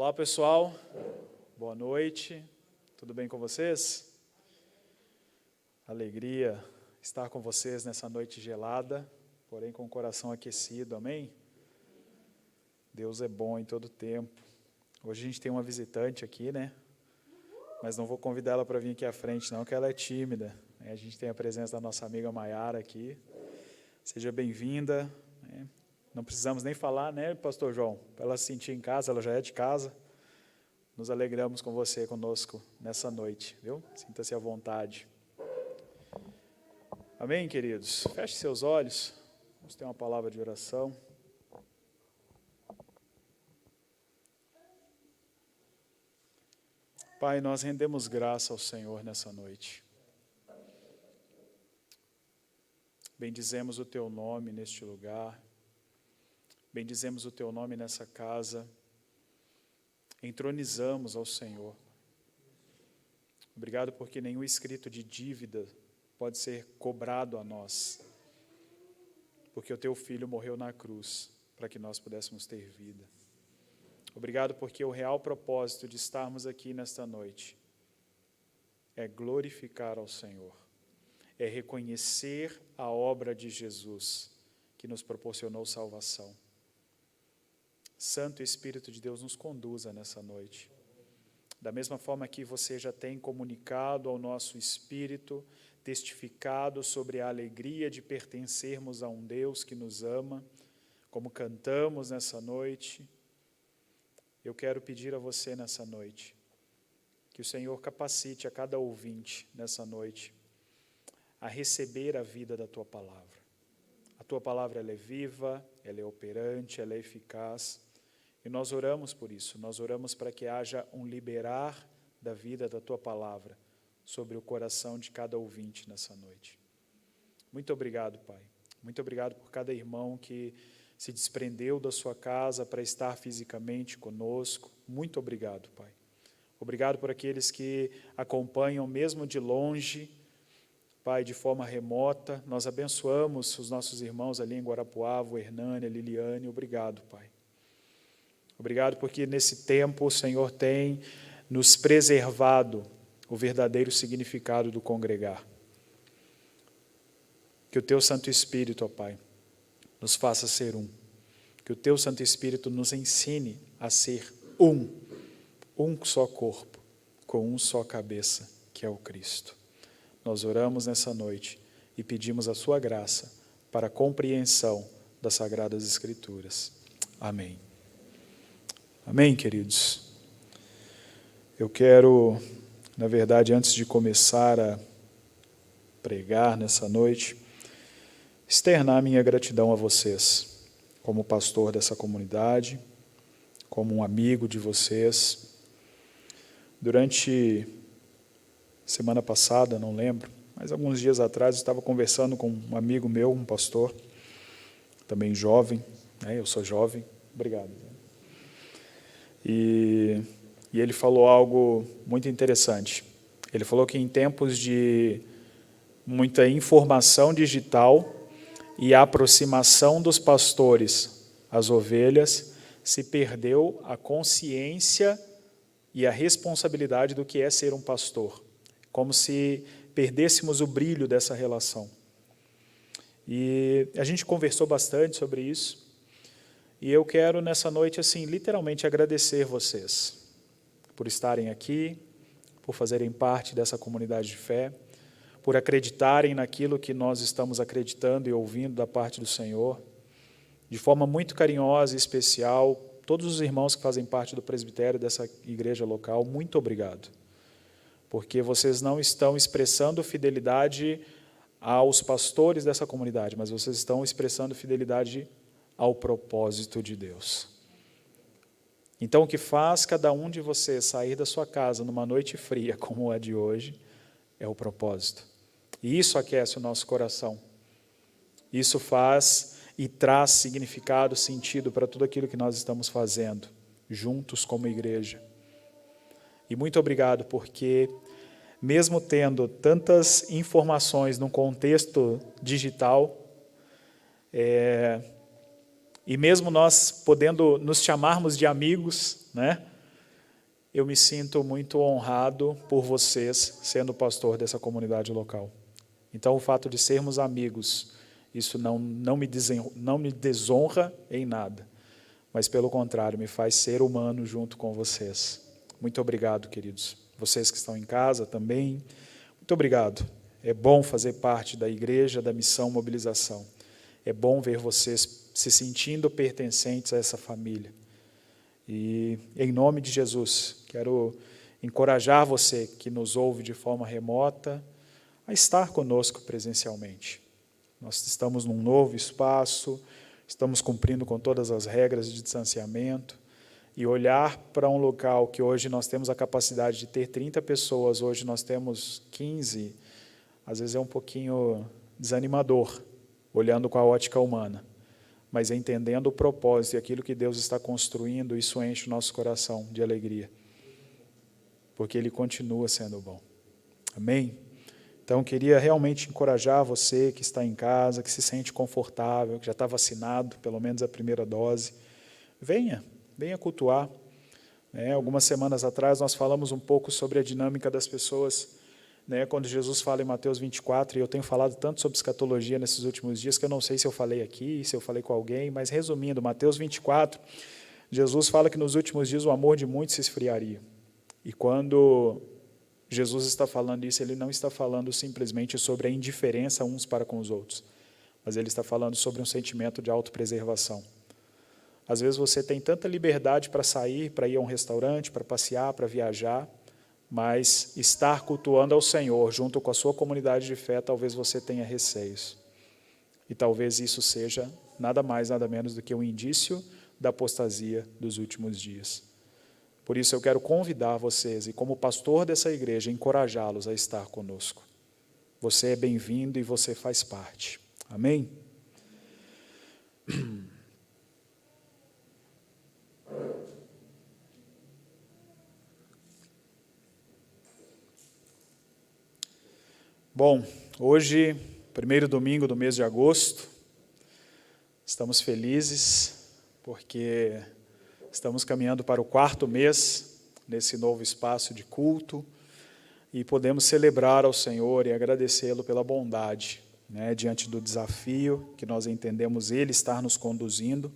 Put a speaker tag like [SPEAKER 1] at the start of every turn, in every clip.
[SPEAKER 1] Olá pessoal, boa noite, tudo bem com vocês? Alegria estar com vocês nessa noite gelada, porém com o coração aquecido, amém? Deus é bom em todo tempo. Hoje a gente tem uma visitante aqui, né? Mas não vou convidar ela para vir aqui à frente não, que ela é tímida. A gente tem a presença da nossa amiga Maiara aqui. Seja bem-vinda. Não precisamos nem falar, né, pastor João? Para ela se sentir em casa, ela já é de casa. Nos alegramos com você conosco nessa noite, viu? Sinta-se à vontade. Amém, queridos? Feche seus olhos. Vamos ter uma palavra de oração. Pai, nós rendemos graça ao Senhor nessa noite. Bendizemos o Teu nome neste lugar. Bendizemos o Teu nome nessa casa. Entronizamos ao Senhor. Obrigado porque nenhum escrito de dívida pode ser cobrado a nós. Porque o Teu Filho morreu na cruz para que nós pudéssemos ter vida. Obrigado porque o real propósito de estarmos aqui nesta noite é glorificar ao Senhor. É reconhecer a obra de Jesus que nos proporcionou salvação. Santo Espírito de Deus nos conduza nessa noite. Da mesma forma que você já tem comunicado ao nosso espírito, testificado sobre a alegria de pertencermos a um Deus que nos ama, como cantamos nessa noite, eu quero pedir a você nessa noite, que o Senhor capacite a cada ouvinte nessa noite a receber a vida da Tua Palavra. A Tua Palavra ela é viva, ela é operante, ela é eficaz. E nós oramos por isso, nós oramos para que haja um liberar da vida da Tua Palavra sobre o coração de cada ouvinte nessa noite. Muito obrigado, Pai. Muito obrigado por cada irmão que se desprendeu da sua casa para estar fisicamente conosco. Muito obrigado, Pai. Obrigado por aqueles que acompanham mesmo de longe, Pai, de forma remota. Nós abençoamos os nossos irmãos ali em Guarapuava, o Hernani, a Liliane. Obrigado, Pai. Obrigado porque nesse tempo o Senhor tem nos preservado o verdadeiro significado do congregar. Que o Teu Santo Espírito, ó Pai, nos faça ser um. Que o Teu Santo Espírito nos ensine a ser um só corpo, com um só cabeça, que é o Cristo. Nós oramos nessa noite e pedimos a Sua graça para a compreensão das Sagradas Escrituras. Amém. Amém, queridos? Eu quero, na verdade, antes de começar a pregar nessa noite, externar minha gratidão a vocês, como pastor dessa comunidade, como um amigo de vocês. Durante semana passada, não lembro, mas alguns dias atrás, eu estava conversando com um amigo meu, um pastor, também jovem, né? Eu sou jovem, obrigado. E ele falou algo muito interessante. Ele falou que em tempos de muita informação digital e a aproximação dos pastores às ovelhas, se perdeu a consciência e a responsabilidade do que é ser um pastor, como se perdêssemos o brilho dessa relação. E a gente conversou bastante sobre isso, e eu quero nessa noite, assim, literalmente agradecer vocês por estarem aqui, por fazerem parte dessa comunidade de fé, por acreditarem naquilo que nós estamos acreditando e ouvindo da parte do Senhor. De forma muito carinhosa e especial, todos os irmãos que fazem parte do presbitério dessa igreja local, muito obrigado. Porque vocês não estão expressando fidelidade aos pastores dessa comunidade, mas vocês estão expressando fidelidade ao propósito de Deus. Então, o que faz cada um de vocês sair da sua casa numa noite fria como a de hoje é o propósito. E isso aquece o nosso coração. Isso faz e traz significado, sentido para tudo aquilo que nós estamos fazendo, juntos como igreja. E muito obrigado, porque mesmo tendo tantas informações num contexto digital, e mesmo nós podendo nos chamarmos de amigos, né? eu me sinto muito honrado por vocês sendo pastor dessa comunidade local. Então, o fato de sermos amigos, isso não me desonra em nada, mas, pelo contrário, me faz ser humano junto com vocês. Muito obrigado, queridos. Vocês que estão em casa também, muito obrigado. É bom fazer parte da igreja, da missão Mobilização. É bom ver vocês se sentindo pertencentes a essa família. E, em nome de Jesus, quero encorajar você que nos ouve de forma remota a estar conosco presencialmente. Nós estamos num novo espaço, estamos cumprindo com todas as regras de distanciamento, e olhar para um local que hoje nós temos a capacidade de ter 30 pessoas, hoje nós temos 15, às vezes é um pouquinho desanimador, olhando com a ótica humana. Mas entendendo o propósito e aquilo que Deus está construindo, isso enche o nosso coração de alegria. Porque Ele continua sendo bom. Amém? Então, queria realmente encorajar você que está em casa, que se sente confortável, que já está vacinado, pelo menos a primeira dose. Venha cultuar. Algumas semanas atrás, nós falamos um pouco sobre a dinâmica das pessoas, quando Jesus fala em Mateus 24, e eu tenho falado tanto sobre escatologia nesses últimos dias, que eu não sei se eu falei aqui, se eu falei com alguém, mas resumindo, Mateus 24, Jesus fala que nos últimos dias o amor de muitos se esfriaria. E quando Jesus está falando isso, Ele não está falando simplesmente sobre a indiferença uns para com os outros, mas Ele está falando sobre um sentimento de autopreservação. Às vezes você tem tanta liberdade para sair, para ir a um restaurante, para passear, para viajar, mas estar cultuando ao Senhor junto com a sua comunidade de fé, talvez você tenha receios. E talvez isso seja nada mais, nada menos do que um indício da apostasia dos últimos dias. Por isso eu quero convidar vocês, e como pastor dessa igreja, encorajá-los a estar conosco. Você é bem-vindo e você faz parte. Amém? Bom, hoje, primeiro domingo do mês de agosto, estamos felizes porque estamos caminhando para o 4º mês nesse novo espaço de culto e podemos celebrar ao Senhor e agradecê-lo pela bondade, diante do desafio que nós entendemos Ele estar nos conduzindo.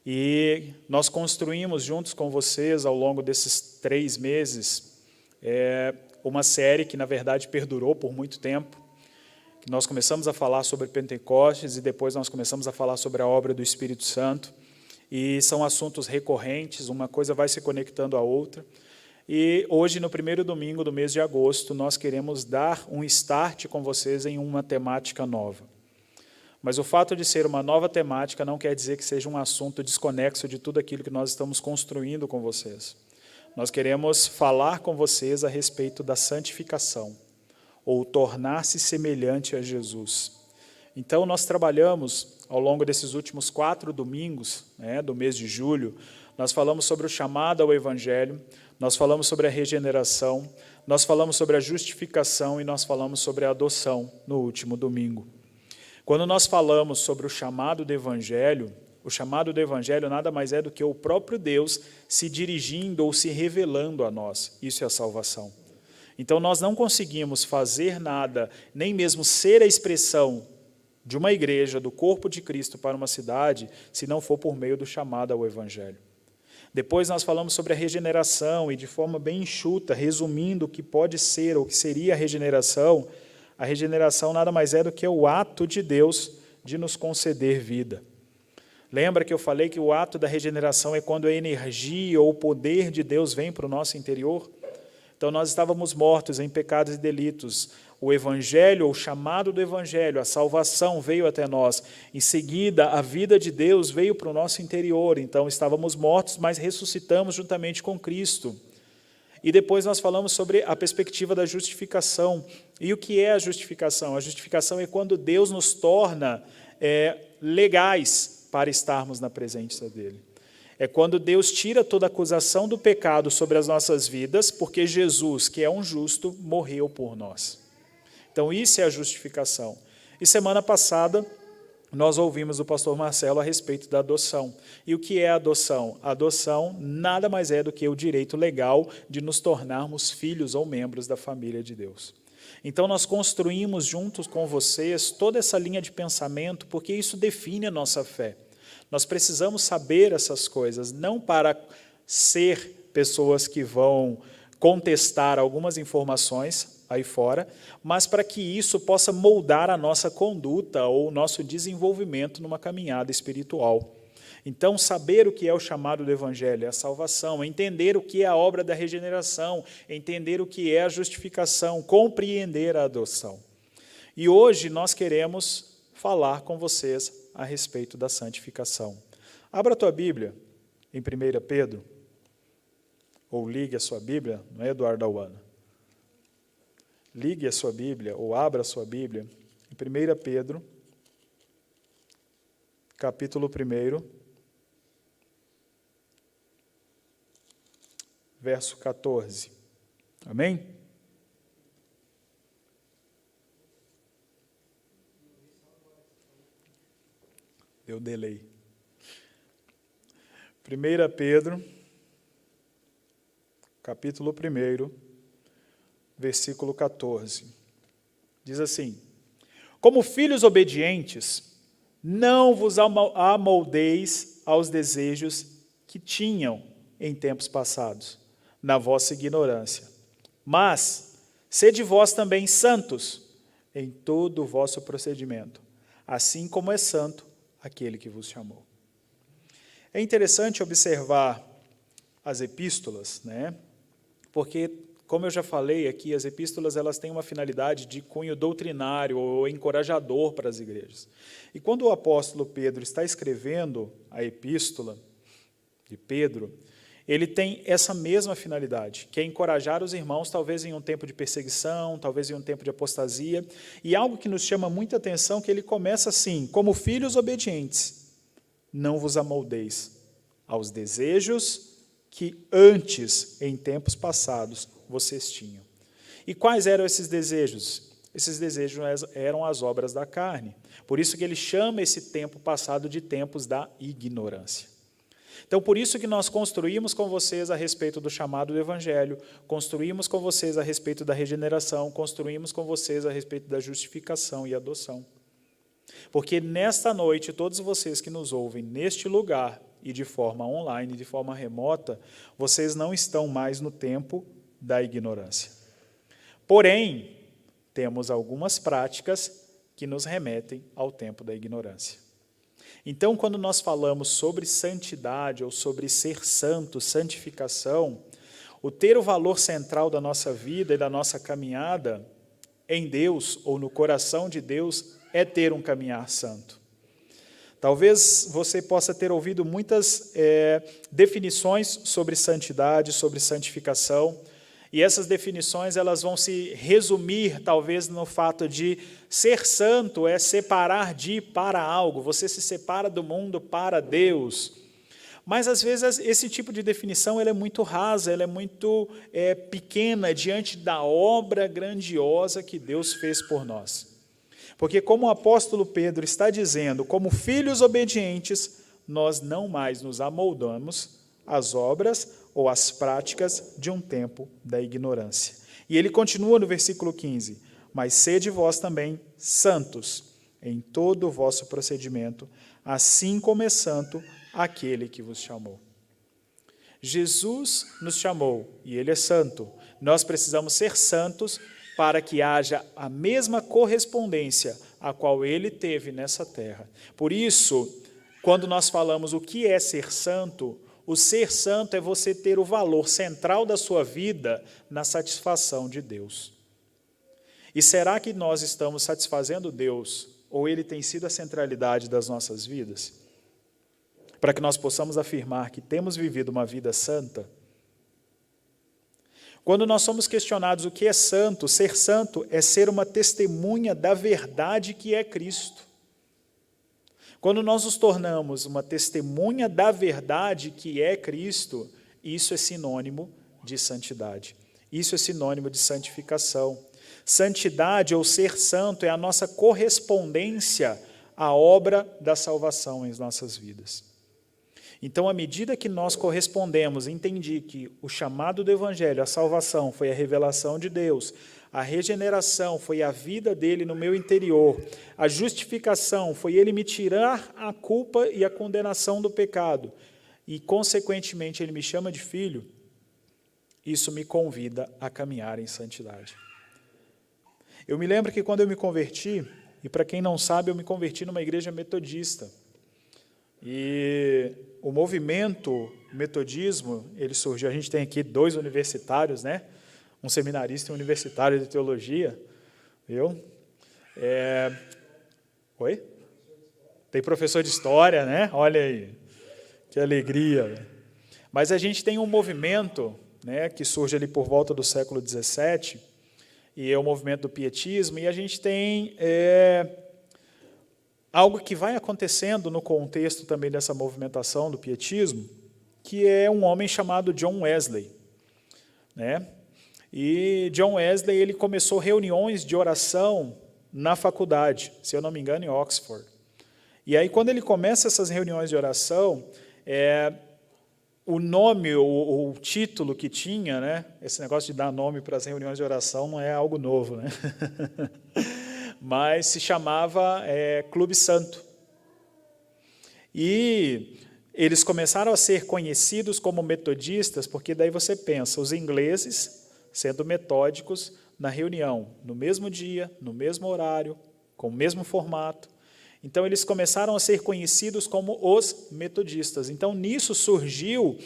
[SPEAKER 1] E nós construímos juntos com vocês, ao longo desses 3 meses, uma série que, na verdade, perdurou por muito tempo, que nós começamos a falar sobre Pentecostes e depois nós começamos a falar sobre a obra do Espírito Santo, e são assuntos recorrentes, uma coisa vai se conectando à outra, e hoje, no primeiro domingo do mês de agosto, nós queremos dar um start com vocês em uma temática nova. Mas o fato de ser uma nova temática não quer dizer que seja um assunto desconexo de tudo aquilo que nós estamos construindo com vocês. Nós queremos falar com vocês a respeito da santificação, ou tornar-se semelhante a Jesus. Então, nós trabalhamos, ao longo desses últimos 4 domingos, do mês de julho, nós falamos sobre o chamado ao Evangelho, nós falamos sobre a regeneração, nós falamos sobre a justificação e nós falamos sobre a adoção no último domingo. Quando nós falamos sobre o chamado do Evangelho, o chamado do Evangelho nada mais é do que o próprio Deus se dirigindo ou se revelando a nós. Isso é a salvação. Então, nós não conseguimos fazer nada, nem mesmo ser a expressão de uma igreja, do corpo de Cristo para uma cidade, se não for por meio do chamado ao Evangelho. Depois nós falamos sobre a regeneração e de forma bem enxuta, resumindo o que pode ser ou o que seria a regeneração nada mais é do que o ato de Deus de nos conceder vida. Lembra que eu falei que o ato da regeneração é quando a energia ou o poder de Deus vem para o nosso interior? Então, nós estávamos mortos em pecados e delitos. O Evangelho, o chamado do Evangelho, a salvação veio até nós. Em seguida, a vida de Deus veio para o nosso interior. Então, estávamos mortos, mas ressuscitamos juntamente com Cristo. E depois nós falamos sobre a perspectiva da justificação. E o que é a justificação? A justificação é quando Deus nos torna legais para estarmos na presença dEle. É quando Deus tira toda a acusação do pecado sobre as nossas vidas, porque Jesus, que é um justo, morreu por nós. Então, isso é a justificação. E semana passada, nós ouvimos o pastor Marcelo a respeito da adoção. E o que é a adoção? A adoção nada mais é do que o direito legal de nos tornarmos filhos ou membros da família de Deus. Então, nós construímos juntos com vocês toda essa linha de pensamento, porque isso define a nossa fé. Nós precisamos saber essas coisas, não para ser pessoas que vão contestar algumas informações aí fora, mas para que isso possa moldar a nossa conduta ou o nosso desenvolvimento numa caminhada espiritual. Então, saber o que é o chamado do Evangelho, é a salvação, entender o que é a obra da regeneração, entender o que é a justificação, compreender a adoção. E hoje nós queremos falar com vocês a respeito da santificação. Abra a tua Bíblia em 1 Pedro, ou ligue a sua Bíblia, não é Eduardo Auana? Ligue a sua Bíblia, ou abra a sua Bíblia, em 1 Pedro, capítulo 1, verso 14. Amém? Deu delay. 1 Pedro, capítulo 1, versículo 14. Diz assim: como filhos obedientes, não vos amoldeis aos desejos que tinham em tempos passados, na vossa ignorância. Mas sede vós também santos em todo o vosso procedimento, assim como é santo aquele que vos chamou. É interessante observar as epístolas, né? Porque, como eu já falei aqui, as epístolas elas têm uma finalidade de cunho doutrinário ou encorajador para as igrejas. E quando o apóstolo Pedro está escrevendo a epístola de Pedro, ele tem essa mesma finalidade, que é encorajar os irmãos, talvez em um tempo de perseguição, talvez em um tempo de apostasia, e algo que nos chama muita atenção, que ele começa assim: como filhos obedientes, não vos amoldeis aos desejos que antes, em tempos passados, vocês tinham. E quais eram esses desejos? Esses desejos eram as obras da carne. Por isso que ele chama esse tempo passado de tempos da ignorância. Então, por isso que nós construímos com vocês a respeito do chamado do Evangelho, construímos com vocês a respeito da regeneração, construímos com vocês a respeito da justificação e adoção. Porque nesta noite, todos vocês que nos ouvem neste lugar, e de forma online, de forma remota, vocês não estão mais no tempo da ignorância. Porém, temos algumas práticas que nos remetem ao tempo da ignorância. Então, quando nós falamos sobre santidade ou sobre ser santo, santificação, o ter o valor central da nossa vida e da nossa caminhada em Deus ou no coração de Deus é ter um caminhar santo. Talvez você possa ter ouvido muitas definições sobre santidade, sobre santificação, e essas definições elas vão se resumir, talvez, no fato de ser santo é separar de para algo, você se separa do mundo para Deus. Mas, às vezes, esse tipo de definição ela é muito rasa, ela é muito pequena diante da obra grandiosa que Deus fez por nós. Porque, como o apóstolo Pedro está dizendo, como filhos obedientes, nós não mais nos amoldamos às obras ou às práticas de um tempo da ignorância. E ele continua no versículo 15: mas sede vós também santos em todo o vosso procedimento, assim como é santo aquele que vos chamou. Jesus nos chamou e ele é santo. Nós precisamos ser santos para que haja a mesma correspondência a qual ele teve nessa terra. Por isso, quando nós falamos o que é ser santo, o ser santo é você ter o valor central da sua vida na satisfação de Deus. E será que nós estamos satisfazendo Deus, ou ele tem sido a centralidade das nossas vidas? Para que nós possamos afirmar que temos vivido uma vida santa. Quando nós somos questionados o que é santo, ser santo é ser uma testemunha da verdade que é Cristo. Quando nós nos tornamos uma testemunha da verdade que é Cristo, isso é sinônimo de santidade. Isso é sinônimo de santificação. Santidade ou ser santo é a nossa correspondência a obra da salvação em nossas vidas. Então, à medida que nós correspondemos, entendi que o chamado do Evangelho, a salvação, foi a revelação de Deus, a regeneração foi a vida dele no meu interior, a justificação foi ele me tirar a culpa e a condenação do pecado, e, consequentemente, ele me chama de filho, isso me convida a caminhar em santidade. Eu me lembro que quando eu me converti, e para quem não sabe, eu me converti numa igreja metodista, e o movimento metodismo, ele surgiu, a gente tem aqui 2 universitários, né? Um seminarista e um universitário de teologia, viu? Oi? Tem professor de história, né? Olha aí, que alegria. Mas a gente tem um movimento, né, que surge ali por volta do século XVII, e é o movimento do pietismo, e a gente tem algo que vai acontecendo no contexto também dessa movimentação do pietismo, que é um homem chamado John Wesley, né? E John Wesley, ele começou reuniões de oração na faculdade, se eu não me engano, em Oxford. E aí, quando ele começa essas reuniões de oração, o nome, o título que tinha, né? Esse negócio de dar nome para as reuniões de oração não é algo novo, né? Mas se chamava Clube Santo. E eles começaram a ser conhecidos como metodistas, porque daí você pensa, os ingleses sendo metódicos na reunião, no mesmo dia, no mesmo horário, com o mesmo formato. Então, eles começaram a ser conhecidos como os metodistas. Então, nisso surgiu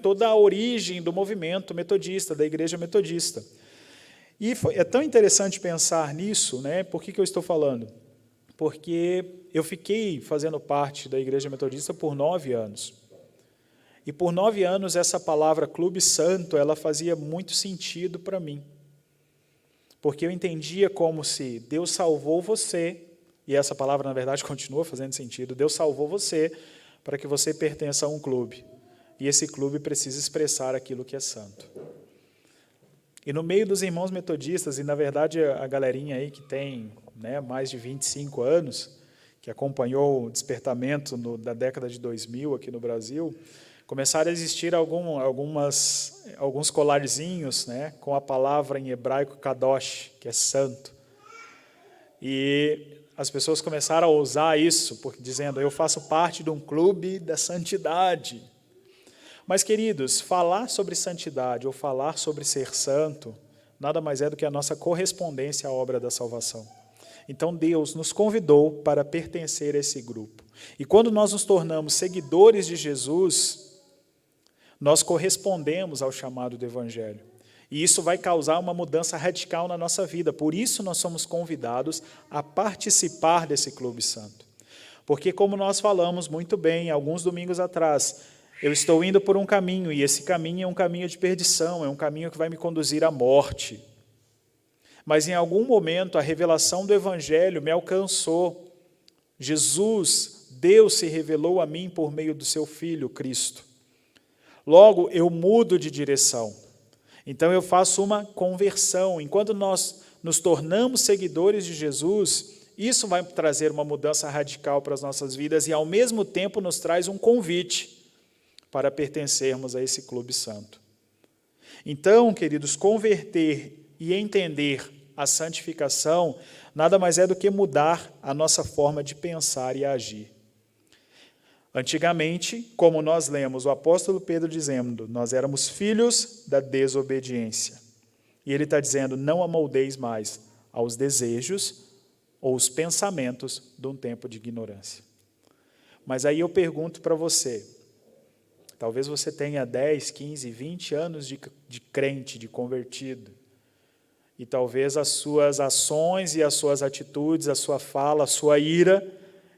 [SPEAKER 1] toda a origem do movimento metodista, da igreja metodista. E é tão interessante pensar nisso, né? Por que eu estou falando? Porque eu fiquei fazendo parte da igreja metodista por 9 anos. E por 9 anos, essa palavra Clube Santo, ela fazia muito sentido para mim. Porque eu entendia como se Deus salvou você, e essa palavra, na verdade, continua fazendo sentido, Deus salvou você para que você pertença a um clube. E esse clube precisa expressar aquilo que é santo. E no meio dos irmãos metodistas, e na verdade a galerinha aí que tem, né, mais de 25 anos, que acompanhou o despertamento da década de 2000 aqui no Brasil, começaram a existir alguns colarzinhos, né, com a palavra em hebraico kadosh, que é santo. E as pessoas começaram a usar isso, dizendo, eu faço parte de um clube da santidade. Mas, queridos, falar sobre santidade ou falar sobre ser santo, nada mais é do que a nossa correspondência à obra da salvação. Então, Deus nos convidou para pertencer a esse grupo. E quando nós nos tornamos seguidores de Jesus, nós correspondemos ao chamado do Evangelho. E isso vai causar uma mudança radical na nossa vida. Por isso, nós somos convidados a participar desse clube santo. Porque, como nós falamos muito bem alguns domingos atrás, eu estou indo por um caminho, e esse caminho é um caminho de perdição, é um caminho que vai me conduzir à morte. Mas em algum momento a revelação do Evangelho me alcançou. Jesus, Deus se revelou a mim por meio do seu Filho, Cristo. Logo, eu mudo de direção. Então eu faço uma conversão. Enquanto nós nos tornamos seguidores de Jesus, isso vai trazer uma mudança radical para as nossas vidas e ao mesmo tempo nos traz um convite para pertencermos a esse clube santo. Então, queridos, converter e entender a santificação nada mais é do que mudar a nossa forma de pensar e agir. Antigamente, como nós lemos o apóstolo Pedro dizendo, nós éramos filhos da desobediência. E ele está dizendo, não amoldeis mais aos desejos ou os pensamentos de um tempo de ignorância. Mas aí eu pergunto para você, talvez você tenha 10, 15, 20 anos de crente, de convertido, e talvez as suas ações e as suas atitudes, a sua fala, a sua ira,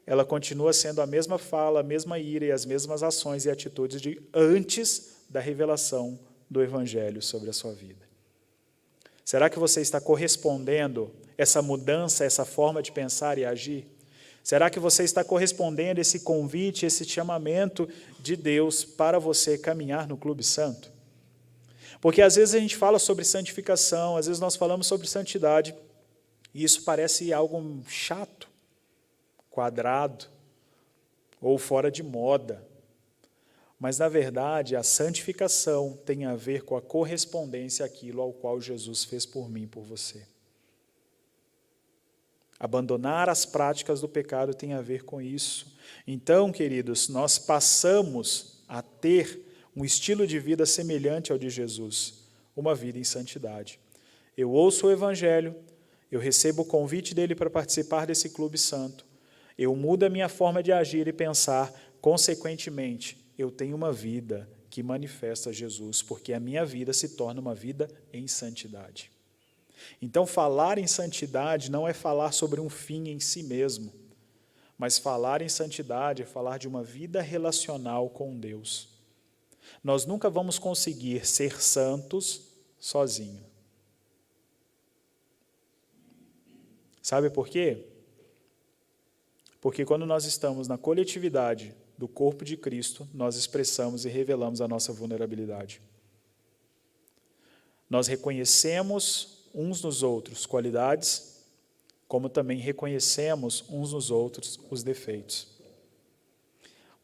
[SPEAKER 1] ela continua sendo a mesma fala, a mesma ira e as mesmas ações e atitudes de antes da revelação do Evangelho sobre a sua vida. Será que você está correspondendo essa mudança, essa forma de pensar e agir? Será que você está correspondendo a esse convite, esse chamamento de Deus para você caminhar no Clube Santo? Porque às vezes a gente fala sobre santificação, às vezes nós falamos sobre santidade, e isso parece algo chato, quadrado ou fora de moda. Mas, na verdade, a santificação tem a ver com a correspondência àquilo ao qual Jesus fez por mim e por você. Abandonar as práticas do pecado tem a ver com isso. Então, queridos, nós passamos a ter um estilo de vida semelhante ao de Jesus, uma vida em santidade. Eu ouço o Evangelho, eu recebo o convite dele para participar desse clube santo, eu mudo a minha forma de agir e pensar, consequentemente, eu tenho uma vida que manifesta Jesus, porque a minha vida se torna uma vida em santidade. Então, falar em santidade não é falar sobre um fim em si mesmo, mas falar em santidade é falar de uma vida relacional com Deus. Nós nunca vamos conseguir ser santos sozinhos. Sabe por quê? Porque quando nós estamos na coletividade do corpo de Cristo, nós expressamos e revelamos a nossa vulnerabilidade. Nós reconhecemos uns nos outros qualidades, como também reconhecemos uns nos outros os defeitos.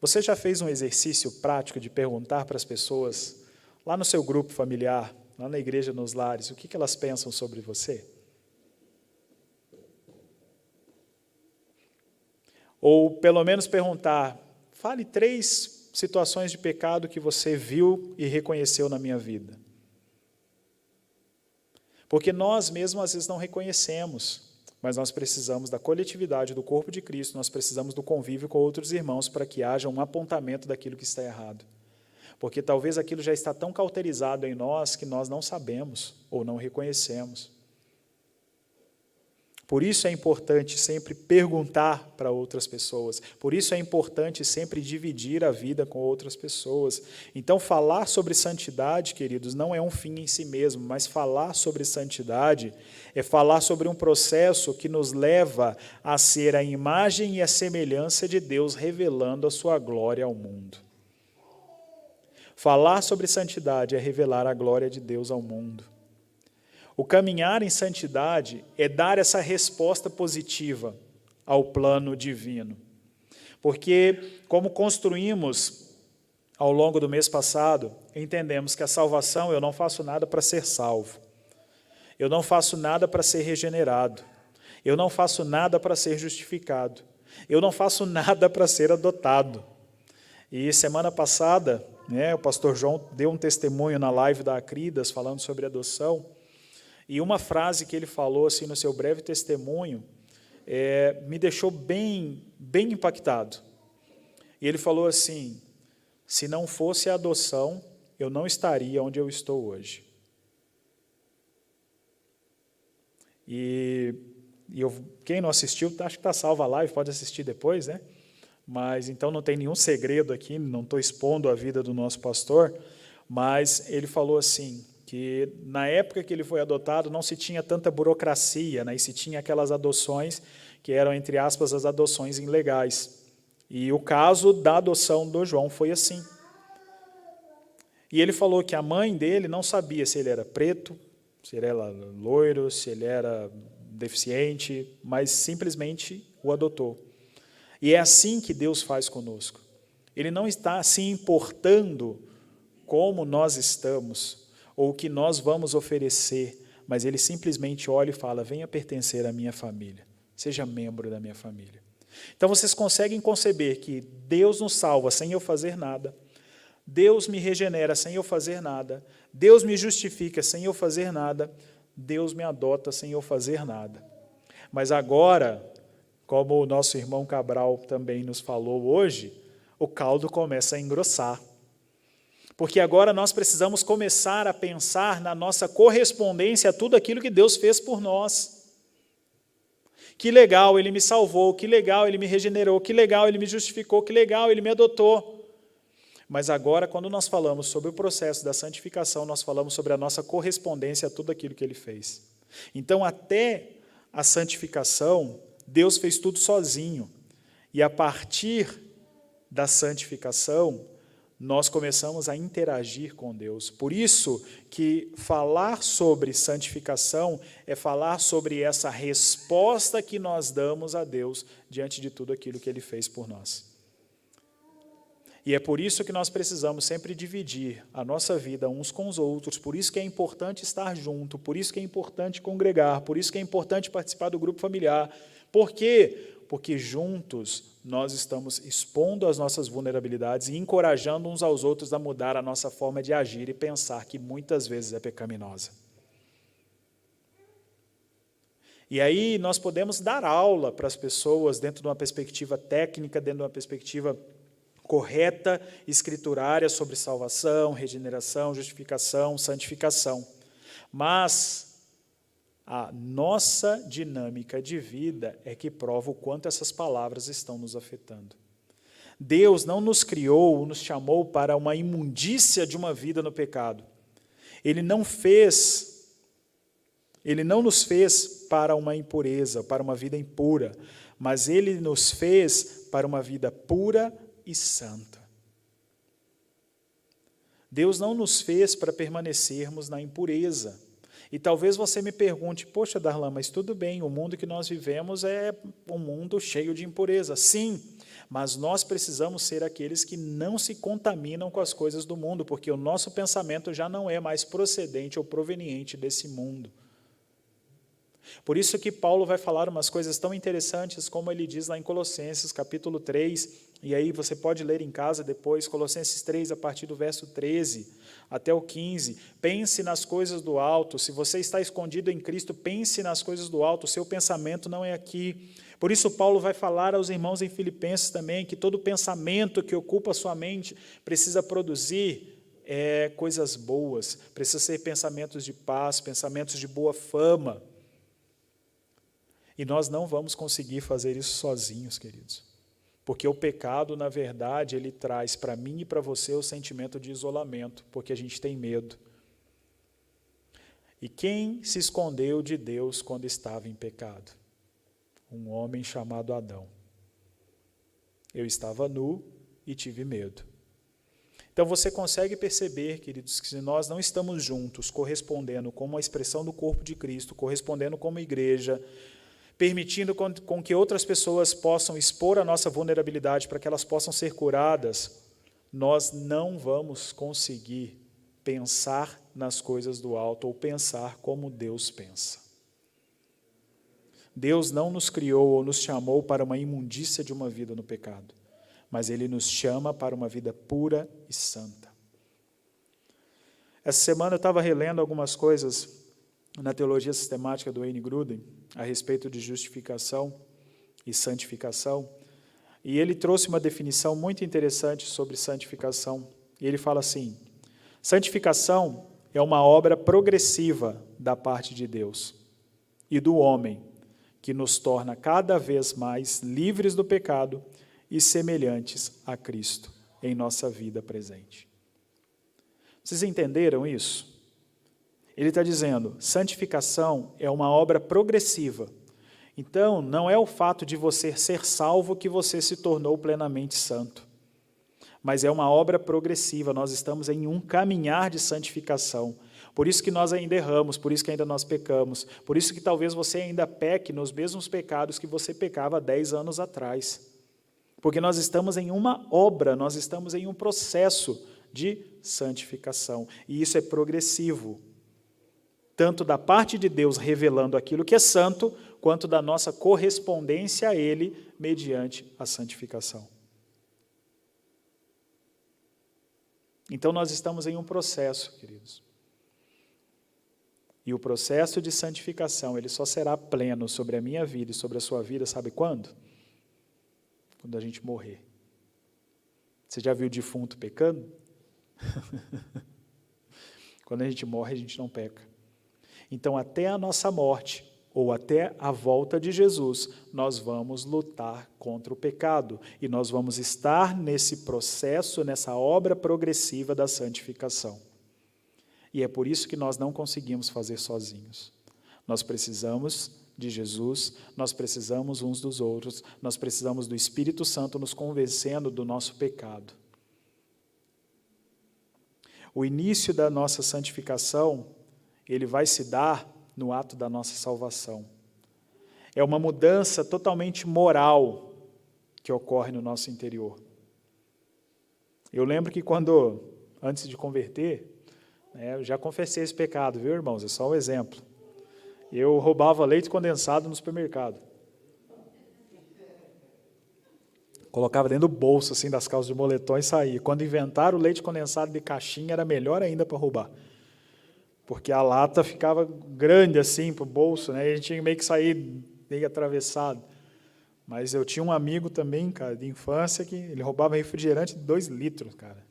[SPEAKER 1] Você já fez um exercício prático de perguntar para as pessoas, lá no seu grupo familiar, lá na igreja, nos lares, o que elas pensam sobre você? Ou, pelo menos, perguntar, fale 3 situações de pecado que você viu e reconheceu na minha vida. Porque nós mesmos, às vezes, não reconhecemos, mas nós precisamos da coletividade do corpo de Cristo, nós precisamos do convívio com outros irmãos para que haja um apontamento daquilo que está errado. Porque talvez aquilo já está tão cauterizado em nós que nós não sabemos ou não reconhecemos. Por isso é importante sempre perguntar para outras pessoas. Por isso é importante sempre dividir a vida com outras pessoas. Então, falar sobre santidade, queridos, não é um fim em si mesmo, mas falar sobre santidade é falar sobre um processo que nos leva a ser a imagem e a semelhança de Deus, revelando a sua glória ao mundo. Falar sobre santidade é revelar a glória de Deus ao mundo. O caminhar em santidade é dar essa resposta positiva ao plano divino. Porque, como construímos ao longo do mês passado, entendemos que a salvação, eu não faço nada para ser salvo. Eu não faço nada para ser regenerado. Eu não faço nada para ser justificado. Eu não faço nada para ser adotado. E semana passada, o pastor João deu um testemunho na live da Acridas, falando sobre adoção. E uma frase que ele falou assim, no seu breve testemunho me deixou bem impactado. E ele falou assim, se não fosse a adoção, eu não estaria onde eu estou hoje. E quem não assistiu, acho que está salva a live, pode assistir depois, né? Mas então não tem nenhum segredo aqui, não estou expondo a vida do nosso pastor, mas ele falou assim, que na época que ele foi adotado não se tinha tanta burocracia, né, e se tinha aquelas adoções que eram, entre aspas, as adoções ilegais. E o caso da adoção do João foi assim. E ele falou que a mãe dele não sabia se ele era preto, se ele era loiro, se ele era deficiente, mas simplesmente o adotou. E é assim que Deus faz conosco. Ele não está se importando como nós estamos, ou o que nós vamos oferecer, mas ele simplesmente olha e fala, venha pertencer à minha família, seja membro da minha família. Então vocês conseguem conceber que Deus nos salva sem eu fazer nada, Deus me regenera sem eu fazer nada, Deus me justifica sem eu fazer nada, Deus me adota sem eu fazer nada. Mas agora, como o nosso irmão Cabral também nos falou hoje, o caldo começa a engrossar. Porque agora nós precisamos começar a pensar na nossa correspondência a tudo aquilo que Deus fez por nós. Que legal, Ele me salvou, que legal, Ele me regenerou, que legal, Ele me justificou, que legal, Ele me adotou. Mas agora, quando nós falamos sobre o processo da santificação, nós falamos sobre a nossa correspondência a tudo aquilo que Ele fez. Então, até a santificação, Deus fez tudo sozinho. E a partir da santificação, nós começamos a interagir com Deus. Por isso que falar sobre santificação é falar sobre essa resposta que nós damos a Deus diante de tudo aquilo que Ele fez por nós. E é por isso que nós precisamos sempre dividir a nossa vida uns com os outros, por isso que é importante estar junto, por isso que é importante congregar, por isso que é importante participar do grupo familiar. Por quê? Porque juntos nós estamos expondo as nossas vulnerabilidades e encorajando uns aos outros a mudar a nossa forma de agir e pensar, que muitas vezes é pecaminosa. E aí nós podemos dar aula para as pessoas dentro de uma perspectiva técnica, dentro de uma perspectiva correta, escriturária sobre salvação, regeneração, justificação, santificação. Mas a nossa dinâmica de vida é que prova o quanto essas palavras estão nos afetando. Deus não nos criou, nos chamou para uma imundícia de uma vida no pecado. Ele não nos fez para uma impureza, para uma vida impura, mas Ele nos fez para uma vida pura e santa. Deus não nos fez para permanecermos na impureza. E talvez você me pergunte, poxa, Darlan, mas tudo bem, o mundo que nós vivemos é um mundo cheio de impureza. Sim, mas nós precisamos ser aqueles que não se contaminam com as coisas do mundo, porque o nosso pensamento já não é mais procedente ou proveniente desse mundo. Por isso que Paulo vai falar umas coisas tão interessantes, como ele diz lá em Colossenses, capítulo 3, e aí você pode ler em casa depois, Colossenses 3, a partir do verso 13 até o 15. Pense nas coisas do alto. Se você está escondido em Cristo, pense nas coisas do alto. O seu pensamento não é aqui. Por isso Paulo vai falar aos irmãos em Filipenses também, que todo pensamento que ocupa a sua mente precisa produzir coisas boas, precisa ser pensamentos de paz, pensamentos de boa fama. E nós não vamos conseguir fazer isso sozinhos, queridos. Porque o pecado, na verdade, ele traz para mim e para você o sentimento de isolamento, porque a gente tem medo. E quem se escondeu de Deus quando estava em pecado? Um homem chamado Adão. Eu estava nu e tive medo. Então você consegue perceber, queridos, que se nós não estamos juntos, correspondendo como a expressão do corpo de Cristo, correspondendo como igreja, permitindo com que outras pessoas possam expor a nossa vulnerabilidade para que elas possam ser curadas, nós não vamos conseguir pensar nas coisas do alto ou pensar como Deus pensa. Deus não nos criou ou nos chamou para uma imundícia de uma vida no pecado, mas Ele nos chama para uma vida pura e santa. Essa semana eu estava relendo algumas coisas na teologia sistemática do Wayne Grudem, a respeito de justificação e santificação, e ele trouxe uma definição muito interessante sobre santificação, e ele fala assim: santificação é uma obra progressiva da parte de Deus e do homem, que nos torna cada vez mais livres do pecado e semelhantes a Cristo em nossa vida presente. Vocês entenderam isso? Ele está dizendo, santificação é uma obra progressiva. Então, não é o fato de você ser salvo que você se tornou plenamente santo. Mas é uma obra progressiva, nós estamos em um caminhar de santificação. Por isso que nós ainda erramos, por isso que ainda nós pecamos, por isso que talvez você ainda peque nos mesmos pecados que você pecava 10 anos atrás. Porque nós estamos em uma obra, nós estamos em um processo de santificação. E isso é progressivo. Tanto da parte de Deus revelando aquilo que é santo, quanto da nossa correspondência a Ele mediante a santificação. Então nós estamos em um processo, queridos. E o processo de santificação, ele só será pleno sobre a minha vida e sobre a sua vida, sabe quando? Quando a gente morrer. Você já viu o defunto pecando? Quando a gente morre, a gente não peca. Então, até a nossa morte, ou até a volta de Jesus, nós vamos lutar contra o pecado. E nós vamos estar nesse processo, nessa obra progressiva da santificação. E é por isso que nós não conseguimos fazer sozinhos. Nós precisamos de Jesus, nós precisamos uns dos outros, nós precisamos do Espírito Santo nos convencendo do nosso pecado. O início da nossa santificação, ele vai se dar no ato da nossa salvação. É uma mudança totalmente moral que ocorre no nosso interior. Eu lembro que antes de converter, eu já confessei esse pecado, viu, irmãos? É só um exemplo. Eu roubava leite condensado no supermercado. Colocava dentro do bolso, assim, das calças de moletom e saía. Quando inventaram o leite condensado de caixinha, era melhor ainda para roubar. Porque a lata ficava grande, assim, para o bolso, né? E a gente tinha meio que sair meio atravessado. Mas eu tinha um amigo também, cara, de infância, que ele roubava refrigerante de 2 litros, cara.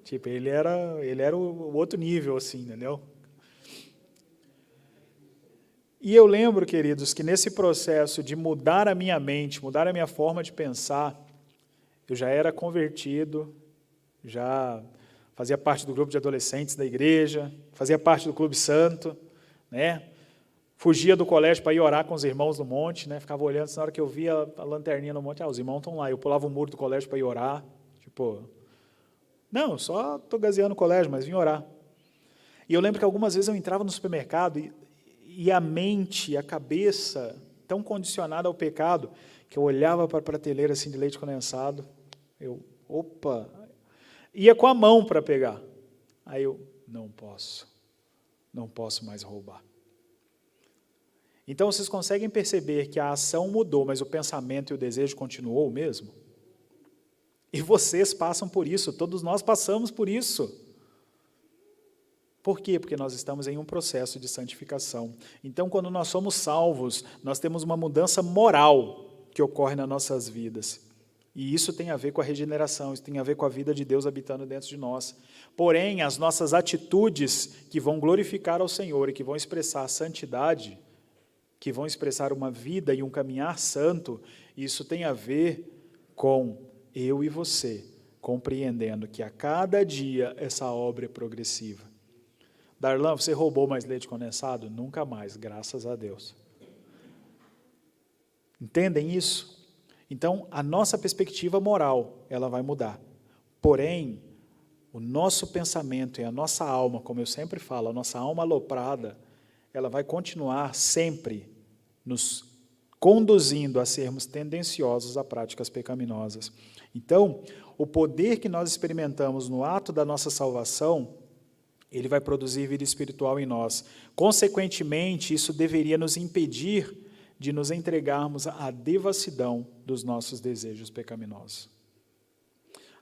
[SPEAKER 1] Tipo, ele era o outro nível, assim, entendeu? E eu lembro, queridos, que nesse processo de mudar a minha mente, mudar a minha forma de pensar, eu já era convertido, já fazia parte do grupo de adolescentes da igreja, fazia parte do Clube Santo, né? Fugia do colégio para ir orar com os irmãos no monte, né? Ficava olhando, na hora que eu via a lanterninha no monte, os irmãos estão lá. Eu pulava o muro do colégio para ir orar, tipo, não, só estou gazeando o colégio, mas vim orar. E eu lembro que algumas vezes eu entrava no supermercado e a mente, a cabeça, tão condicionada ao pecado, que eu olhava para a prateleira assim, de leite condensado, ia com a mão para pegar. Aí eu, não posso mais roubar. Então, vocês conseguem perceber que a ação mudou, mas o pensamento e o desejo continuou o mesmo? E vocês passam por isso, todos nós passamos por isso. Por quê? Porque nós estamos em um processo de santificação. Então, quando nós somos salvos, nós temos uma mudança moral que ocorre nas nossas vidas. E isso tem a ver com a regeneração, isso tem a ver com a vida de Deus habitando dentro de nós. Porém, as nossas atitudes que vão glorificar ao Senhor e que vão expressar a santidade, que vão expressar uma vida e um caminhar santo, isso tem a ver com eu e você, compreendendo que a cada dia essa obra é progressiva. Darlan, você roubou mais leite condensado? Nunca mais, graças a Deus. Entendem isso? Então, a nossa perspectiva moral, ela vai mudar. Porém, o nosso pensamento e a nossa alma, como eu sempre falo, a nossa alma aloprada, ela vai continuar sempre nos conduzindo a sermos tendenciosos a práticas pecaminosas. Então, o poder que nós experimentamos no ato da nossa salvação, ele vai produzir vida espiritual em nós. Consequentemente, isso deveria nos impedir de nos entregarmos à devassidão dos nossos desejos pecaminosos.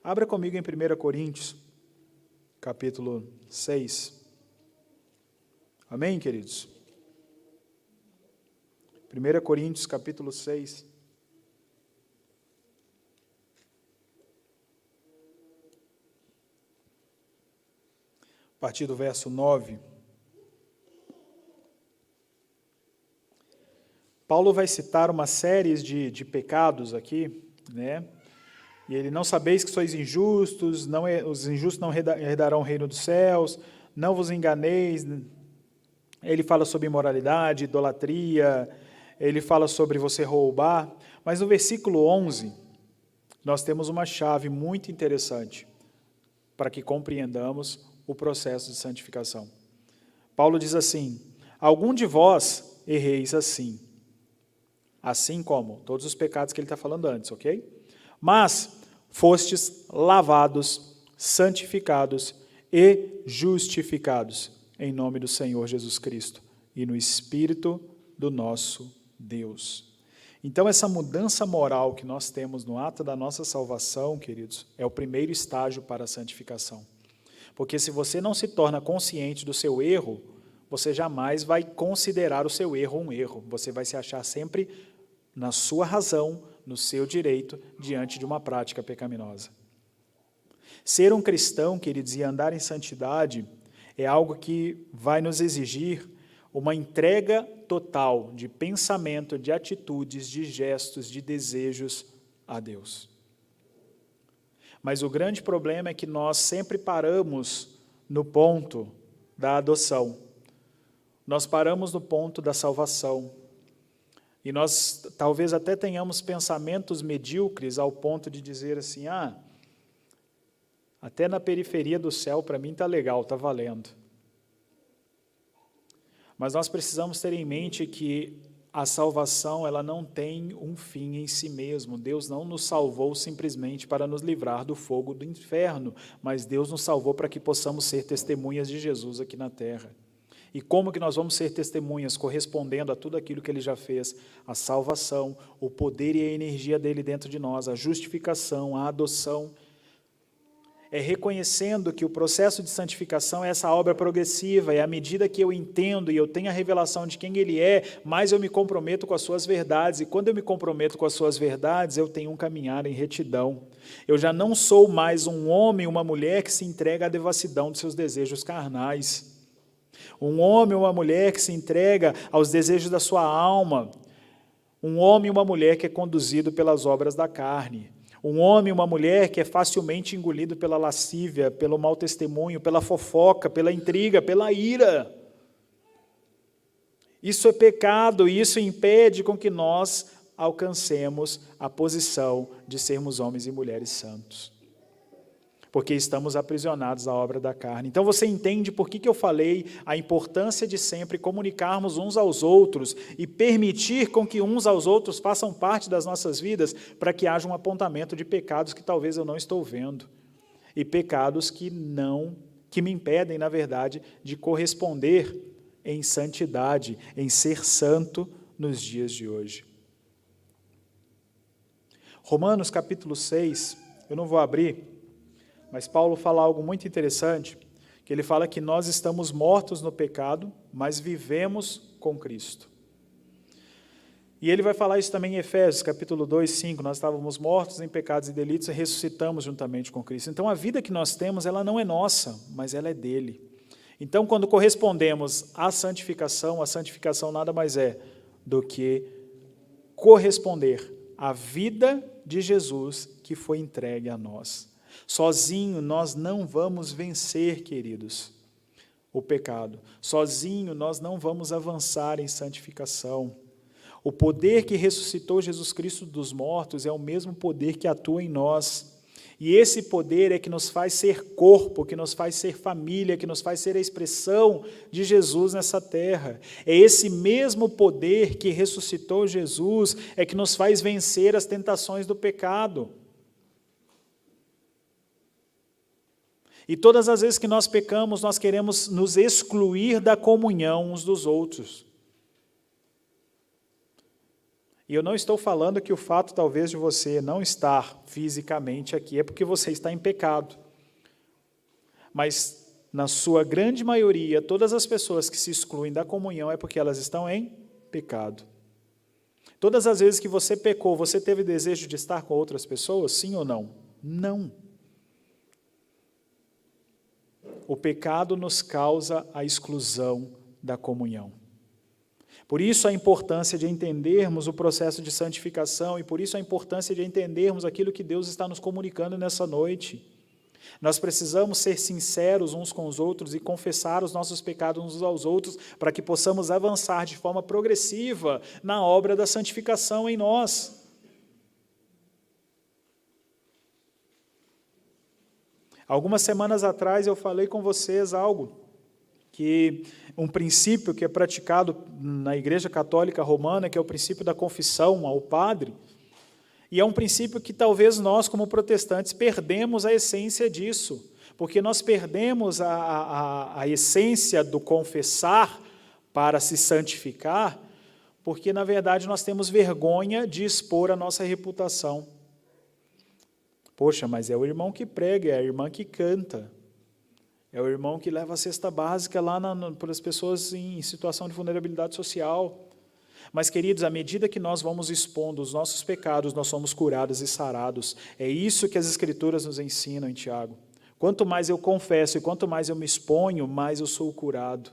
[SPEAKER 1] Abra comigo em 1 Coríntios, capítulo 6. Amém, queridos? 1 Coríntios, capítulo 6. A partir do verso 9. Paulo vai citar uma série de pecados aqui, né? E ele, não sabeis que sois injustos, os injustos não herdarão o reino dos céus, não vos enganeis. Ele fala sobre imoralidade, idolatria, ele fala sobre você roubar, mas no versículo 11, nós temos uma chave muito interessante para que compreendamos o processo de santificação. Paulo diz assim: algum de vós erreis assim como todos os pecados que ele está falando antes, ok? Mas fostes lavados, santificados e justificados em nome do Senhor Jesus Cristo e no Espírito do nosso Deus. Então, essa mudança moral que nós temos no ato da nossa salvação, queridos, é o primeiro estágio para a santificação. Porque se você não se torna consciente do seu erro, você jamais vai considerar o seu erro um erro. Você vai se achar sempre na sua razão, no seu direito, diante de uma prática pecaminosa. Ser um cristão, queridos, e andar em santidade é algo que vai nos exigir uma entrega total de pensamento, de atitudes, de gestos, de desejos a Deus. Mas o grande problema é que nós sempre paramos no ponto da adoção. Nós paramos no ponto da salvação. E nós talvez até tenhamos pensamentos medíocres ao ponto de dizer assim, Até na periferia do céu, para mim está legal, está valendo. Mas nós precisamos ter em mente que a salvação, ela não tem um fim em si mesmo. Deus não nos salvou simplesmente para nos livrar do fogo do inferno, mas Deus nos salvou para que possamos ser testemunhas de Jesus aqui na terra. E como que nós vamos ser testemunhas? Correspondendo a tudo aquilo que Ele já fez, a salvação, o poder e a energia dEle dentro de nós, a justificação, a adoção. É reconhecendo que o processo de santificação é essa obra progressiva, e à medida que eu entendo e eu tenho a revelação de quem Ele é, mais eu me comprometo com as suas verdades, e quando eu me comprometo com as suas verdades, eu tenho um caminhar em retidão. Eu já não sou mais um homem, uma mulher que se entrega à devassidão dos seus desejos carnais. Um homem ou uma mulher que se entrega aos desejos da sua alma. Um homem e uma mulher que é conduzido pelas obras da carne. Um homem e uma mulher que é facilmente engolido pela lascívia, pelo mau testemunho, pela fofoca, pela intriga, pela ira. Isso é pecado e isso impede com que nós alcancemos a posição de sermos homens e mulheres santos. Porque estamos aprisionados à obra da carne. Então você entende por que eu falei a importância de sempre comunicarmos uns aos outros e permitir com que uns aos outros façam parte das nossas vidas para que haja um apontamento de pecados que talvez eu não estou vendo e pecados que me impedem, na verdade, de corresponder em santidade, em ser santo nos dias de hoje. Romanos capítulo 6, eu não vou abrir, mas Paulo fala algo muito interessante, que ele fala que nós estamos mortos no pecado, mas vivemos com Cristo. E ele vai falar isso também em Efésios, capítulo 2, 5, nós estávamos mortos em pecados e delitos e ressuscitamos juntamente com Cristo. Então a vida que nós temos, ela não é nossa, mas ela é dele. Então quando correspondemos à santificação, a santificação nada mais é do que corresponder à vida de Jesus que foi entregue a nós. Sozinho nós não vamos vencer, queridos, o pecado. Sozinho nós não vamos avançar em santificação. O poder que ressuscitou Jesus Cristo dos mortos é o mesmo poder que atua em nós. E esse poder é que nos faz ser corpo, que nos faz ser família, que nos faz ser a expressão de Jesus nessa terra. É esse mesmo poder que ressuscitou Jesus, é que nos faz vencer as tentações do pecado. E todas as vezes que nós pecamos, nós queremos nos excluir da comunhão uns dos outros. E eu não estou falando que o fato, talvez, de você não estar fisicamente aqui é porque você está em pecado. Mas, na sua grande maioria, todas as pessoas que se excluem da comunhão é porque elas estão em pecado. Todas as vezes que você pecou, você teve desejo de estar com outras pessoas, sim ou não? Não. O pecado nos causa a exclusão da comunhão. Por isso a importância de entendermos o processo de santificação e por isso a importância de entendermos aquilo que Deus está nos comunicando nessa noite. Nós precisamos ser sinceros uns com os outros e confessar os nossos pecados uns aos outros para que possamos avançar de forma progressiva na obra da santificação em nós. Algumas semanas atrás eu falei com vocês um princípio que é praticado na Igreja Católica Romana, que é o princípio da confissão ao padre, e é um princípio que talvez nós, como protestantes, perdemos a essência disso, porque nós perdemos a essência do confessar para se santificar, porque, na verdade, nós temos vergonha de expor a nossa reputação. Poxa, mas é o irmão que prega, é a irmã que canta, é o irmão que leva a cesta básica lá para as pessoas em situação de vulnerabilidade social. Mas, queridos, à medida que nós vamos expondo os nossos pecados, nós somos curados e sarados. É isso que as Escrituras nos ensinam, Tiago. Quanto mais eu confesso e quanto mais eu me exponho, mais eu sou curado.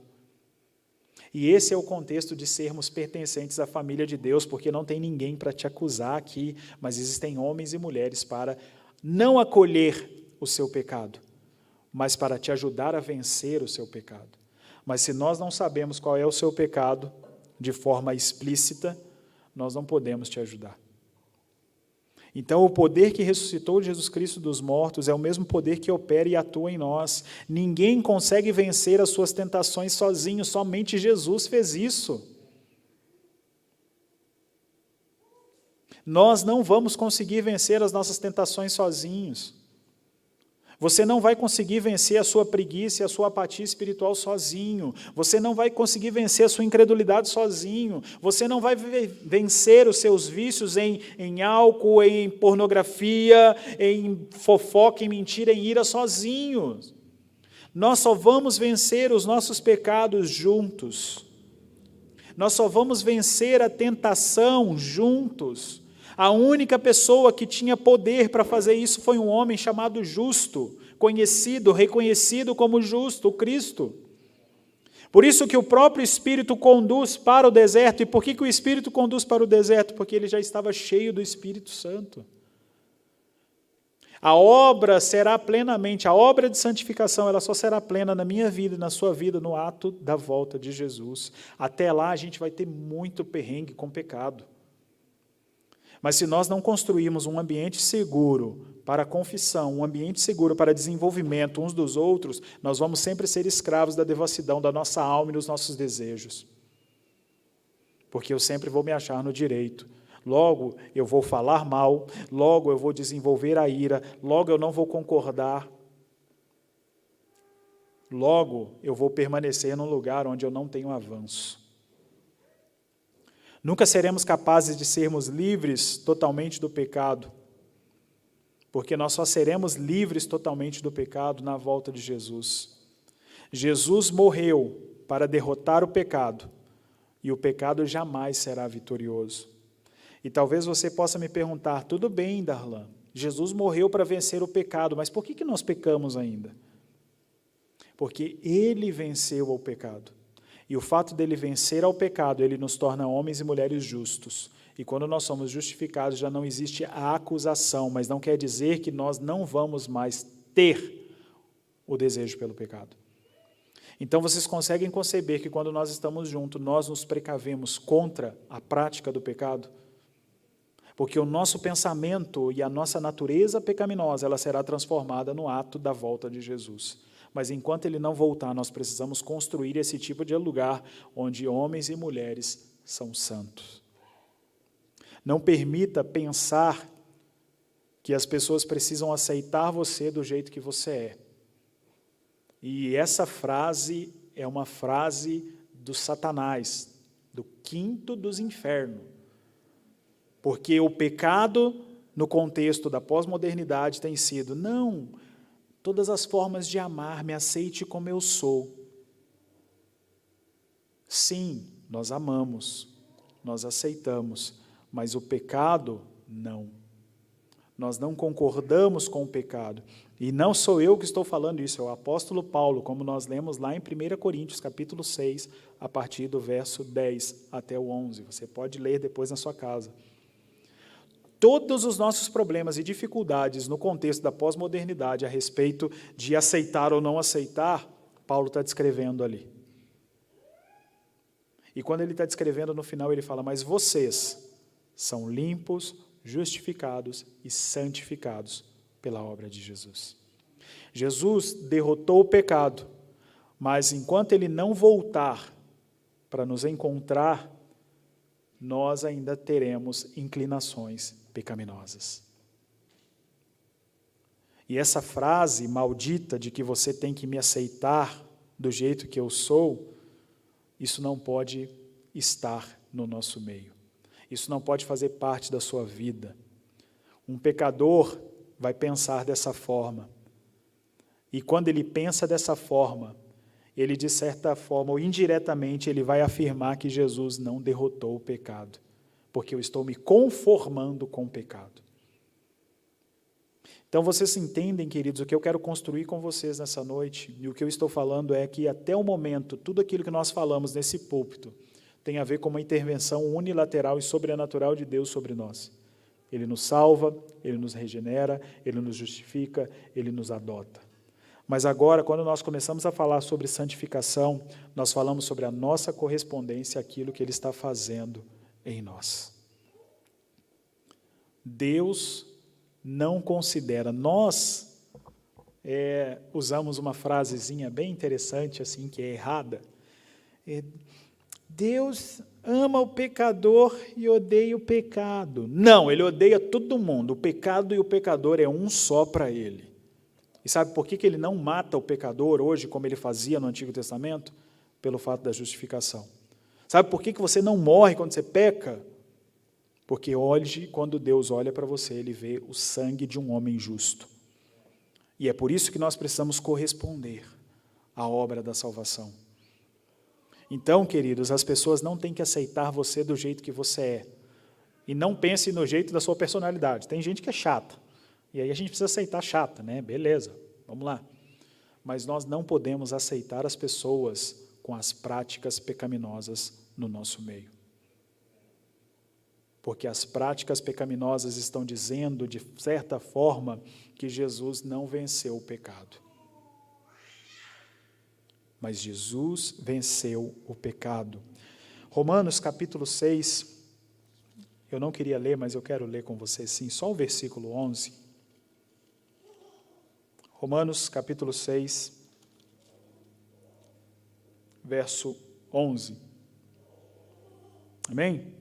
[SPEAKER 1] E esse é o contexto de sermos pertencentes à família de Deus, porque não tem ninguém para te acusar aqui, mas existem homens e mulheres para não acolher o seu pecado, mas para te ajudar a vencer o seu pecado. Mas se nós não sabemos qual é o seu pecado, de forma explícita, nós não podemos te ajudar. Então, o poder que ressuscitou Jesus Cristo dos mortos é o mesmo poder que opera e atua em nós. Ninguém consegue vencer as suas tentações sozinho, somente Jesus fez isso. Nós não vamos conseguir vencer as nossas tentações sozinhos. Você não vai conseguir vencer a sua preguiça e a sua apatia espiritual sozinho. Você não vai conseguir vencer a sua incredulidade sozinho. Você não vai vencer os seus vícios em álcool, em pornografia, em fofoca, em mentira, em ira sozinho. Nós só vamos vencer os nossos pecados juntos. Nós só vamos vencer a tentação juntos. A única pessoa que tinha poder para fazer isso foi um homem chamado Justo, conhecido, reconhecido como justo, o Cristo. Por isso que o próprio Espírito conduz para o deserto. E por que o Espírito conduz para o deserto? Porque ele já estava cheio do Espírito Santo. A obra será plenamente, a obra de santificação, ela só será plena na minha vida e na sua vida no ato da volta de Jesus. Até lá a gente vai ter muito perrengue com pecado. Mas se nós não construirmos um ambiente seguro para a confissão, um ambiente seguro para desenvolvimento uns dos outros, nós vamos sempre ser escravos da devassidão da nossa alma e dos nossos desejos. Porque eu sempre vou me achar no direito. Logo, eu vou falar mal, logo eu vou desenvolver a ira, logo eu não vou concordar, logo eu vou permanecer num lugar onde eu não tenho avanço. Nunca seremos capazes de sermos livres totalmente do pecado, porque nós só seremos livres totalmente do pecado na volta de Jesus. Jesus morreu para derrotar o pecado, e o pecado jamais será vitorioso. E talvez você possa me perguntar, tudo bem, Darlan, Jesus morreu para vencer o pecado, mas por que nós pecamos ainda? Porque ele venceu o pecado. E o fato dele vencer ao pecado, ele nos torna homens e mulheres justos. E quando nós somos justificados, já não existe a acusação, mas não quer dizer que nós não vamos mais ter o desejo pelo pecado. Então, vocês conseguem conceber que quando nós estamos juntos, nós nos precavemos contra a prática do pecado? Porque o nosso pensamento e a nossa natureza pecaminosa, ela será transformada no ato da volta de Jesus. Mas enquanto ele não voltar, nós precisamos construir esse tipo de lugar onde homens e mulheres são santos. Não permita pensar que as pessoas precisam aceitar você do jeito que você é. E essa frase é uma frase do Satanás, do quinto dos infernos. Porque o pecado, no contexto da pós-modernidade, tem sido, não, todas as formas de amar, me aceite como eu sou. Sim, nós amamos, nós aceitamos, mas o pecado, não. Nós não concordamos com o pecado. E não sou eu que estou falando isso, é o apóstolo Paulo, como nós lemos lá em 1 Coríntios, capítulo 6, a partir do verso 10 até o 11. Você pode ler depois na sua casa. Todos os nossos problemas e dificuldades no contexto da pós-modernidade a respeito de aceitar ou não aceitar, Paulo está descrevendo ali. E quando ele está descrevendo no final, ele fala, mas vocês são limpos, justificados e santificados pela obra de Jesus. Jesus derrotou o pecado, mas enquanto ele não voltar para nos encontrar, nós ainda teremos inclinações pecaminosas. E essa frase maldita de que você tem que me aceitar do jeito que eu sou, isso não pode estar no nosso meio. Isso não pode fazer parte da sua vida. Um pecador vai pensar dessa forma. E quando ele pensa dessa forma, ele, de certa forma, ou indiretamente, ele vai afirmar que Jesus não derrotou o pecado, porque eu estou me conformando com o pecado. Então, vocês entendem, queridos, o que eu quero construir com vocês nessa noite, e o que eu estou falando é que, até o momento, tudo aquilo que nós falamos nesse púlpito tem a ver com uma intervenção unilateral e sobrenatural de Deus sobre nós. Ele nos salva, Ele nos regenera, Ele nos justifica, Ele nos adota. Mas agora, quando nós começamos a falar sobre santificação, nós falamos sobre a nossa correspondência àquilo que Ele está fazendo em nós. Deus não considera. Nós usamos uma frasezinha bem interessante, assim, que é errada. Deus ama o pecador e odeia o pecado. Não, ele odeia todo mundo. O pecado e o pecador é um só para ele. E sabe por que ele não mata o pecador hoje, como ele fazia no Antigo Testamento? Pelo fato da justificação. Sabe por que você não morre quando você peca? Porque hoje, quando Deus olha para você, ele vê o sangue de um homem justo. E é por isso que nós precisamos corresponder à obra da salvação. Então, queridos, as pessoas não têm que aceitar você do jeito que você é. E não pense no jeito da sua personalidade. Tem gente que é chata. E aí a gente precisa aceitar chata, né? Beleza, vamos lá. Mas nós não podemos aceitar as pessoas com as práticas pecaminosas no nosso meio. Porque as práticas pecaminosas estão dizendo, de certa forma, que Jesus não venceu o pecado. Mas Jesus venceu o pecado. Romanos capítulo 6, eu não queria ler, mas eu quero ler com vocês sim, só o versículo 11. Romanos capítulo 6, verso 11. Amém?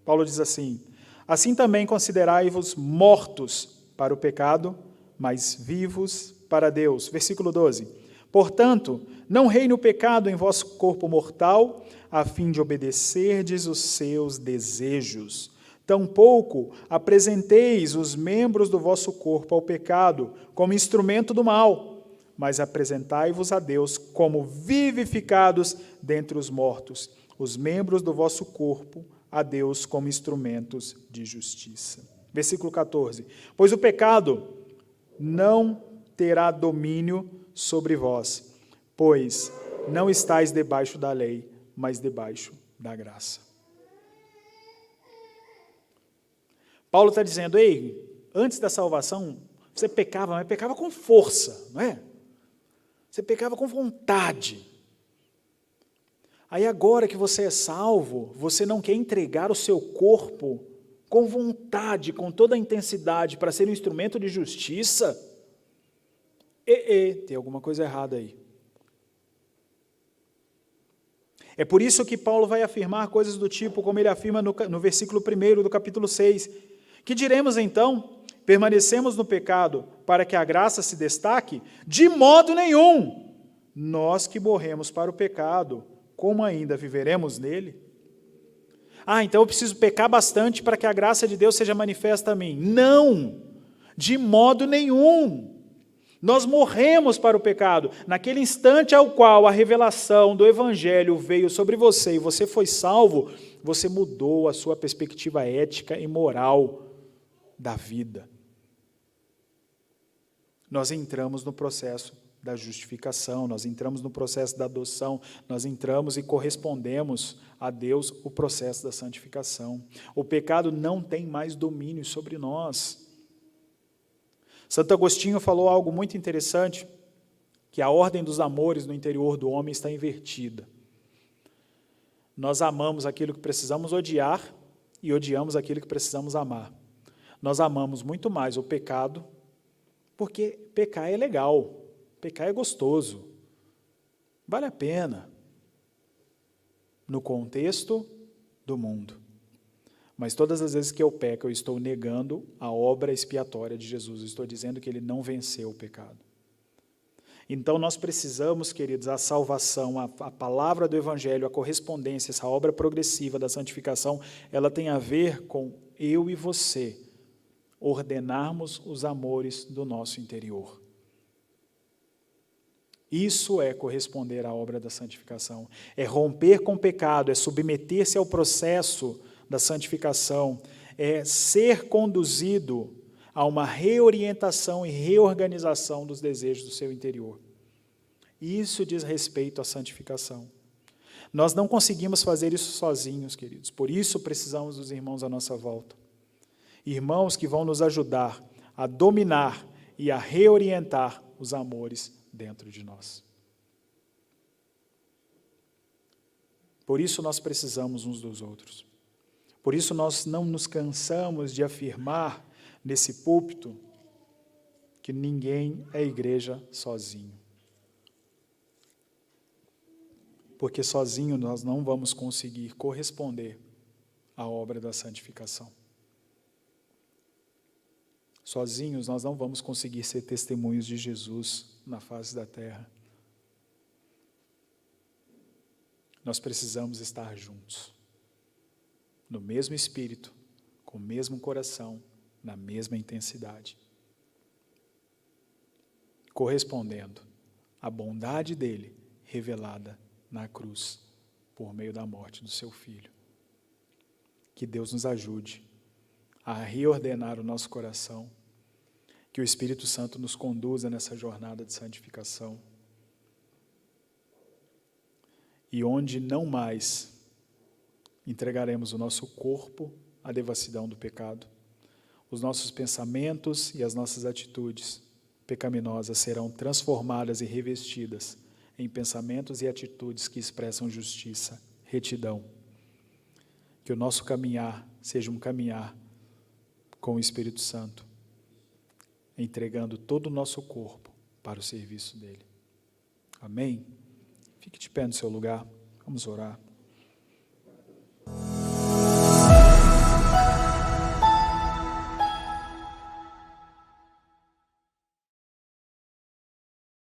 [SPEAKER 1] Paulo diz assim: assim também considerai-vos mortos para o pecado, mas vivos para Deus. Versículo 12. Portanto, não reine o pecado em vosso corpo mortal, a fim de obedecerdes os seus desejos. Tampouco apresenteis os membros do vosso corpo ao pecado como instrumento do mal, mas apresentai-vos a Deus como vivificados dentre os mortos, os membros do vosso corpo a Deus como instrumentos de justiça. Versículo 14. Pois o pecado não terá domínio sobre vós, pois não estáis debaixo da lei, mas debaixo da graça. Paulo está dizendo, ei, antes da salvação, você pecava, mas pecava com força, não é? Você pecava com vontade. Aí agora que você é salvo, você não quer entregar o seu corpo com vontade, com toda a intensidade, para ser um instrumento de justiça? Tem alguma coisa errada aí. É por isso que Paulo vai afirmar coisas do tipo, como ele afirma no versículo 1 do capítulo 6. Que diremos então? Permanecemos no pecado para que a graça se destaque? De modo nenhum! Nós que morremos para o pecado, como ainda viveremos nele? Então eu preciso pecar bastante para que a graça de Deus seja manifesta a mim. Não! De modo nenhum! Nós morremos para o pecado. Naquele instante ao qual a revelação do Evangelho veio sobre você e você foi salvo, você mudou a sua perspectiva ética e moral da vida. Nós entramos no processo da justificação, nós entramos no processo da adoção, nós entramos e correspondemos a Deus o processo da santificação. O pecado não tem mais domínio sobre nós. Santo Agostinho falou algo muito interessante, que a ordem dos amores no interior do homem está invertida. Nós amamos aquilo que precisamos odiar e odiamos aquilo que precisamos amar. Nós amamos muito mais o pecado, porque pecar é legal, pecar é gostoso, vale a pena, no contexto do mundo. Mas todas as vezes que eu peco, eu estou negando a obra expiatória de Jesus, eu estou dizendo que ele não venceu o pecado. Então nós precisamos, queridos, a salvação, a palavra do Evangelho, a correspondência, essa obra progressiva da santificação, ela tem a ver com eu e você ordenarmos os amores do nosso interior. Isso é corresponder à obra da santificação. É romper com o pecado, é submeter-se ao processo da santificação, é ser conduzido a uma reorientação e reorganização dos desejos do seu interior. Isso diz respeito à santificação. Nós não conseguimos fazer isso sozinhos, queridos, por isso precisamos dos irmãos à nossa volta. Irmãos que vão nos ajudar a dominar e a reorientar os amores dentro de nós. Por isso nós precisamos uns dos outros. Por isso nós não nos cansamos de afirmar nesse púlpito que ninguém é igreja sozinho. Porque sozinho nós não vamos conseguir corresponder à obra da santificação. Sozinhos nós não vamos conseguir ser testemunhos de Jesus na face da terra. Nós precisamos estar juntos, no mesmo espírito, com o mesmo coração, na mesma intensidade, correspondendo à bondade dele revelada na cruz, por meio da morte do seu Filho. Que Deus nos ajude a reordenar o nosso coração, que o Espírito Santo nos conduza nessa jornada de santificação, e onde não mais entregaremos o nosso corpo à devassidão do pecado, os nossos pensamentos e as nossas atitudes pecaminosas serão transformadas e revestidas em pensamentos e atitudes que expressam justiça, retidão. Que o nosso caminhar seja um caminhar com o Espírito Santo, entregando todo o nosso corpo para o serviço dele. Amém? Fique de pé no seu lugar, vamos orar.